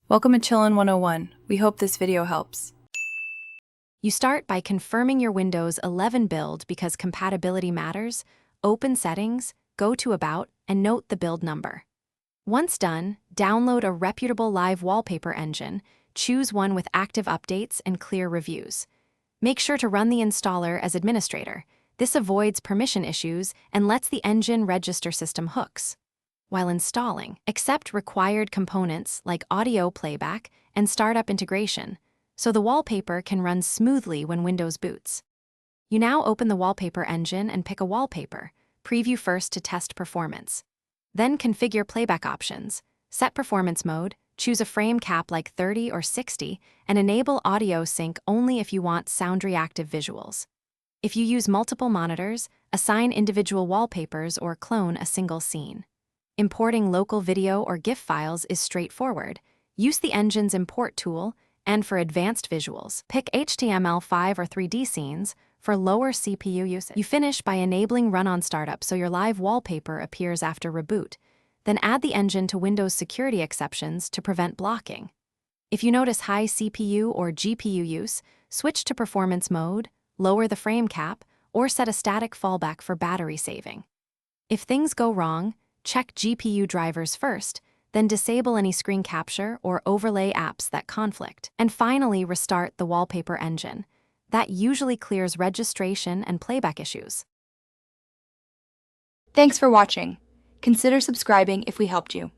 Welcome to Chillin' 101. We hope this video helps. You start by confirming your Windows 11 build because compatibility matters. Open Settings, go to About, and note the build number. Once done, download a reputable live wallpaper engine. Choose one with active updates and clear reviews. Make sure to run the installer as administrator. This avoids permission issues and lets the engine register system hooks. While installing, accept required components like audio playback and startup integration, so the wallpaper can run smoothly when Windows boots. You now open the wallpaper engine and pick a wallpaper. Preview first to test performance. Then configure playback options. Set performance mode, choose a frame cap like 30 or 60, and enable audio sync only if you want sound-reactive visuals. If you use multiple monitors, assign individual wallpapers or clone a single scene. Importing local video or GIF files is straightforward. Use the engine's import tool, and for advanced visuals, pick HTML5 or 3D scenes for lower CPU usage. You finish by enabling Run on Startup so your live wallpaper appears after reboot. Then add the engine to Windows security exceptions to prevent blocking. If you notice high CPU or GPU use, switch to performance mode, lower the frame cap, or set a static fallback for battery saving. If things go wrong, check GPU drivers first, then disable any screen capture or overlay apps that conflict. And finally, restart the wallpaper engine. That usually clears registration and playback issues. Thanks for watching. Consider subscribing if we helped you.